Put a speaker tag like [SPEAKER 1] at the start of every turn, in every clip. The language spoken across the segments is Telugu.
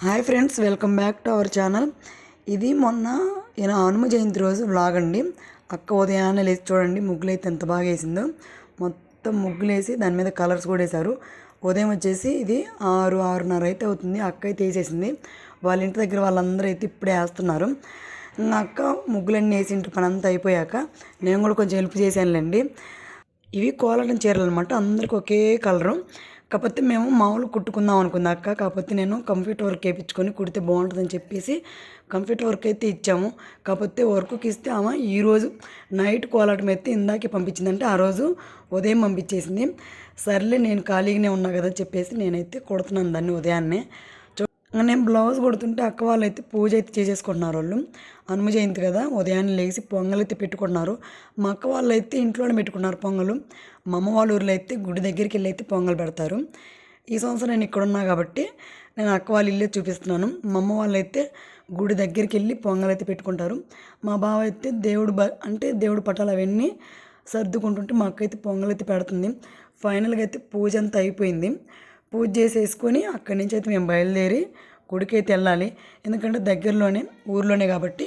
[SPEAKER 1] Hi friends, welcome back to our channel. ఇది మొన్న హనుమ జయంతి రోజు వ్లాగ్ అండి. అక్క ఉదయాన్నే లేచి చూడండి, ముగ్గులు అయితే ఎంత బాగా వేసిందో. మొత్తం ముగ్గులు వేసి దాని మీద కలర్స్ కూడా వేశారు. ఉదయం వచ్చేసి ఇది 6-6:30 అయితే అవుతుంది. అక్క అయితే వేసేసింది. వాళ్ళ ఇంటి దగ్గర వాళ్ళందరూ అయితే ఇప్పుడే వేస్తున్నారు. ఇంకా అక్క ముగ్గులన్నీ వేసి ఇంటి పని అంతా అయిపోయాక నేను కూడా కొంచెం హెల్ప్ చేశానులేండి. ఇవి కోలాటం చీరలు అనమాట, అందరికి ఒకే కలరు. కాకపోతే మేము మామూలు కుట్టుకుందాం అనుకుంది అక్క. కాకపోతే నేను కంప్యూటర్ వర్క్ వేయించుకొని కుడితే బాగుంటుందని చెప్పేసి కంప్యూటర్ వర్క్ అయితే ఇచ్చాము. కాకపోతే వర్క్కి ఇస్తే ఆమె ఈరోజు నైట్ కోలాటం అయితే ఇందాకే పంపించిందంటే ఆ రోజు ఉదయం పంపించేసింది. సర్లే నేను ఖాళీగానే ఉన్నా కదా చెప్పేసి నేనైతే కుడుతున్నాను దాన్ని ఉదయాన్నే. నేను బ్లౌజ్ కుడుతుంటే అక్క వాళ్ళు అయితే పూజ అయితే చేసేసుకుంటున్నారు. వాళ్ళు హనుమ జయంతి కదా, ఉదయాన్నే లేచి పొంగల్ అయితే పెట్టుకుంటున్నారు. మా అక్క వాళ్ళు అయితే ఇంట్లోనే పెట్టుకున్నారు పొంగలు. మా అమ్మ వాళ్ళ ఊర్లో అయితే గుడి దగ్గరికి వెళ్ళి అయితే పొంగల్ పెడతారు. ఈ సంవత్సరం నేను ఇక్కడ ఉన్నా కాబట్టి నేను అక్క వాళ్ళ ఇల్లే చూపిస్తున్నాను. మా అమ్మ వాళ్ళు అయితే గుడి దగ్గరికి వెళ్ళి పొంగల్ అయితే పెట్టుకుంటారు. మా బావ అయితే దేవుడు పటాలు అవన్నీ సర్దుకుంటుంటే మా అక్క అయితే పొంగల్ అయితే పెడుతుంది. ఫైనల్గా అయితే పూజ అంతా అయిపోయింది. పూజ చేసేసుకొని అక్కడి నుంచి అయితే మేము బయలుదేరి గుడికి అయితే వెళ్ళాలి. ఎందుకంటే దగ్గరలోనే, ఊర్లోనే కాబట్టి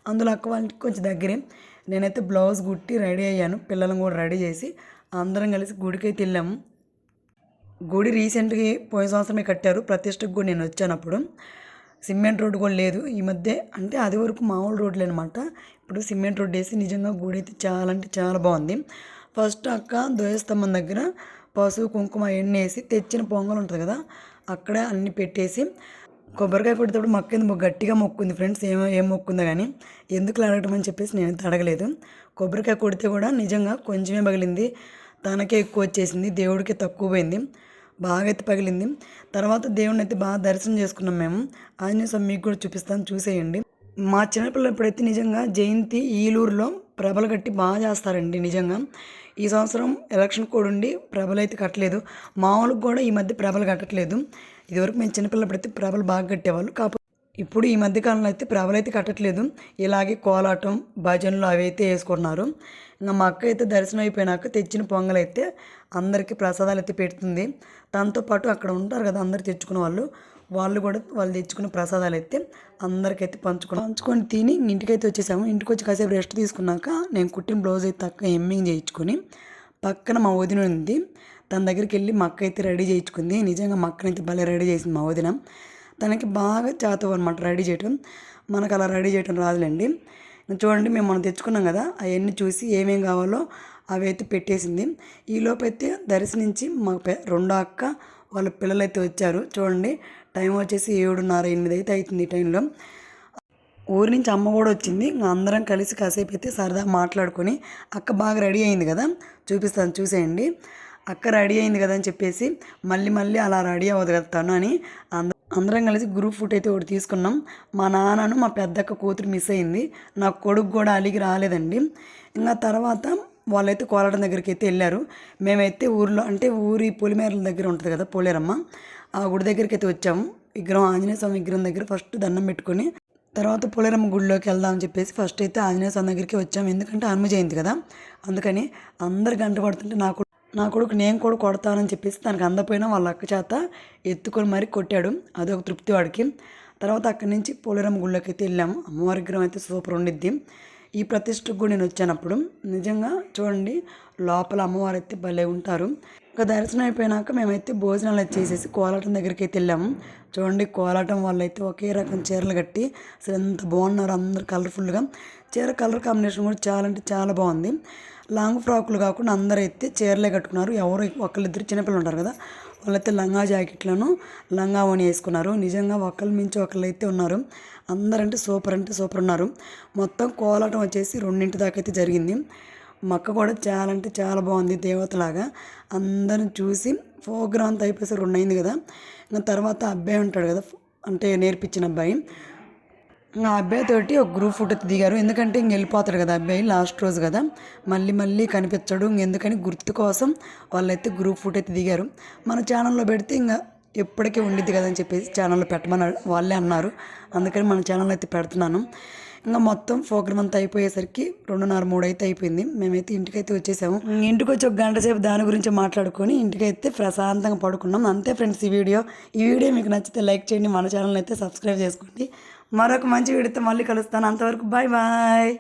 [SPEAKER 1] అందులో అక్క వాళ్ళకి కొంచెం దగ్గరే. నేనైతే బ్లౌజ్ కుట్టి రెడీ అయ్యాను, పిల్లలను కూడా రెడీ చేసి అందరం కలిసి గుడికి అయితే వెళ్ళాము. గుడి రీసెంట్గా పోయిన సంవత్సరమే కట్టారు. ప్రతిష్టకు కూడా నేను వచ్చానప్పుడు సిమెంట్ రోడ్డు కూడా లేదు. ఈ మధ్య అంటే అది వరకు మామూలు రోడ్లు అనమాట. ఇప్పుడు సిమెంట్ రోడ్డు వేసి నిజంగా గుడి అయితే చాలా అంటే చాలా బాగుంది. ఫస్ట్ అక్క ధ్వజస్తంభం దగ్గర పసుపు కుంకుమ ఎన్ని వేసి తెచ్చిన పొంగల్ ఉంటుంది కదా, అక్కడే అన్ని పెట్టేసి కొబ్బరికాయ కొట్టేటప్పుడు మక్కింది గట్టిగా మొక్కుంది ఫ్రెండ్స్. ఏం మొక్కుందో కానీ ఎందుకు అడగటం అని చెప్పేసి నేనైతే అడగలేదు. కొబ్బరికాయ కొడితే కూడా నిజంగా కొంచెమే పగిలింది, తనకే ఎక్కువ వచ్చేసింది, దేవుడికి తక్కువ పోయింది. బాగా అయితే పగిలింది. తర్వాత దేవుడిని అయితే బాగా దర్శనం చేసుకున్నాం మేము. ఆంజనేయ స్వామి మీకు కూడా చూపిస్తాను, చూసేయండి. మా చిన్నపిల్లలు ఇప్పుడైతే నిజంగా జయంతి ఈలూరులో ప్రభలు కట్టి బాగా చేస్తారండి. నిజంగా ఈ సంవత్సరం ఎలక్షన్ కోడ్ ఉండి ప్రభలు అయితే కట్టలేదు. మామూలుగా కూడా ఈ మధ్య ప్రభలు కట్టట్లేదు. ఇదివరకు మేము చిన్నపిల్లప్పుడైతే ప్రభలు బాగా కట్టేవాళ్ళు. కాకపోతే ఇప్పుడు ఈ మధ్యకాలంలో అయితే ప్రభలు అయితే కట్టట్లేదు. ఇలాగే కోలాటం భజనలు అవి అయితే వేసుకుంటున్నారు. ఇంకా మా అక్క అయితే దర్శనం అయిపోయినాక తెచ్చిన పొంగల్ అయితే అందరికీ ప్రసాదాలు అయితే పెడుతుంది. దాంతో పాటు అక్కడ ఉంటారు కదా అందరు తెచ్చుకున్న వాళ్ళు కూడా వాళ్ళు తెచ్చుకున్న ప్రసాదాలు అయితే అందరికైతే పంచుకొని తిని ఇంటికైతే వచ్చేసాము. ఇంటికి వచ్చి కాసేపు రెస్ట్ తీసుకున్నాక నేను కుట్టిన బ్లౌజ్ అయితే అక్క హెమ్మింగ్ చేయించుకొని పక్కన మా వదిన ఉంది, తన దగ్గరికి వెళ్ళి మా అక్క అయితే రెడీ చేయించుకుంది. నిజంగా మా అక్కనైతే భలే రెడీ చేసింది మా వదిన. తనకి బాగా చేతవు అనమాట రెడీ చేయటం. మనకు అలా రెడీ చేయటం రాదులేండి. చూడండి, మనం తెచ్చుకున్నాం కదా, అవన్నీ చూసి ఏమేం కావాలో అవి అయితే పెట్టేసింది. ఈలోపు అయితే దర్శనించి మా రెండో అక్క వాళ్ళ పిల్లలు అయితే వచ్చారు. చూడండి, టైం వచ్చేసి 7:30-8 అయితే అవుతుంది. ఈ టైంలో ఊరి నుంచి అమ్మ కూడా వచ్చింది. ఇంకా అందరం కలిసి కాసేపు అయితే సరదా మాట్లాడుకొని అక్క బాగా రెడీ అయింది కదా, చూపిస్తాను చూసేయండి. అక్క రెడీ అయింది కదా అని చెప్పేసి మళ్ళీ అలా రెడీ అవ్వదు కదా తను అని అందరం కలిసి గ్రూప్ ఫోటో అయితే ఒకటి తీసుకున్నాం. మా నాన్నను మా పెద్దక్క కూతురు మిస్ అయింది, నా కొడుకు కూడా అలిగి రాలేదండి. ఇంకా తర్వాత వాళ్ళైతే కోలాటం దగ్గరికి అయితే వెళ్ళారు. మేమైతే ఊరిలో అంటే ఊరి పొలిమేరల దగ్గర ఉంటుంది కదా పోలేరమ్మ, ఆ గుడి దగ్గరికి అయితే వచ్చాము. విగ్రహం ఆంజనేయ స్వామి విగ్రహం దగ్గర ఫస్ట్ దండం పెట్టుకొని తర్వాత పోలేరమ్మ గుడిలోకి వెళ్దామని చెప్పేసి ఫస్ట్ అయితే ఆంజనేయ స్వామి దగ్గరికి వచ్చాము. ఎందుకంటే హనుమ జయంతి కదా, అందుకని అందరు గంట పడుతుంటే నా కొడుకు నేను కూడా కొడతానని చెప్పేసి తనకు అందపోయినా వాళ్ళ అక్క చేత ఎత్తుకొని మరీ కొట్టాడు. అదొక తృప్తి వాడికి. తర్వాత అక్కడి నుంచి పోలేరమ్మ గుళ్ళకి అయితే వెళ్ళాము. అమ్మవారి విగ్రహం అయితే సూపర్ ఉండిద్ది. ఈ ప్రతిష్టకు కూడా నేను వచ్చానప్పుడు నిజంగా చూడండి, లోపల అమ్మవారు అయితే భలే ఉంటారు. ఇంకా దర్శనం అయిపోయినాక మేమైతే భోజనాలు అయితే చేసేసి కోలాటం దగ్గరికి అయితే వెళ్ళాము. చూడండి, కోలాటం వాళ్ళు అయితే ఒకే రకం చీరలు కట్టి అసలు ఎంత బాగున్నారు అందరు కలర్ఫుల్గా. చీర కలర్ కాంబినేషన్ కూడా చాలా అంటే చాలా బాగుంది. లాంగ్ ఫ్రాకులు కాకుండా అందరైతే చీరలే కట్టుకున్నారు. ఎవరు ఒకళ్ళిద్దరు చిన్నపిల్లలు ఉంటారు కదా, వాళ్ళైతే లంగా జాకెట్లను లంగా ఓని వేసుకున్నారు. నిజంగా ఒకళ్ళు మించి ఒకళ్ళు అయితే ఉన్నారు. అందరంటే సూపర్ అంటే సూపర్ ఉన్నారు. మొత్తం కోలాటం వచ్చేసి 2 దాకా అయితే జరిగింది. మక్క కూడా చాలా అంటే చాలా బాగుంది, దేవతలాగా. అందరం చూసి ప్రోగ్రామ్ అంతా అయిపోయి 2 అయింది కదా. ఇంకా తర్వాత అబ్బాయి ఉంటాడు కదా, అంటే నేర్పించిన అబ్బాయి, ఆ అబ్బాయి తోటి ఒక గ్రూప్ ఫోటో దిగారు. ఎందుకంటే ఇంక వెళ్ళిపోతాడు కదా అబ్బాయి, లాస్ట్ రోజు కదా, మళ్ళీ కనిపించడు. ఎందుకని గుర్తు కోసం వాళ్ళైతే గ్రూప్ ఫోటో అయితే దిగారు. మన ఛానల్లో పెడితే ఇంకా ఎప్పటికీ ఉండిద్ది కదా అని చెప్పేసి ఛానల్లో పెట్టమని వాళ్ళే అన్నారు. అందుకని మన ఛానల్ అయితే పెడుతున్నాను. ఇంకా మొత్తం ప్రోగ్రామ్ అంతా అయిపోయేసరికి 2:30, 3 అయితే అయిపోయింది. మేమైతే ఇంటికైతే వచ్చేసాము. ఇంటికి వచ్చి ఒక గంట సేపు దాని గురించి మాట్లాడుకొని ఇంటికైతే ప్రశాంతంగా పడుకున్నాం. అంతే ఫ్రెండ్స్ ఈ వీడియో మీకు నచ్చితే లైక్ చేయండి, మన ఛానల్ అయితే సబ్స్క్రైబ్ చేసుకోండి. మరొక మంచి వీడియోతో మళ్ళీ కలుస్తాను. అంతవరకు బాయ్ బాయ్.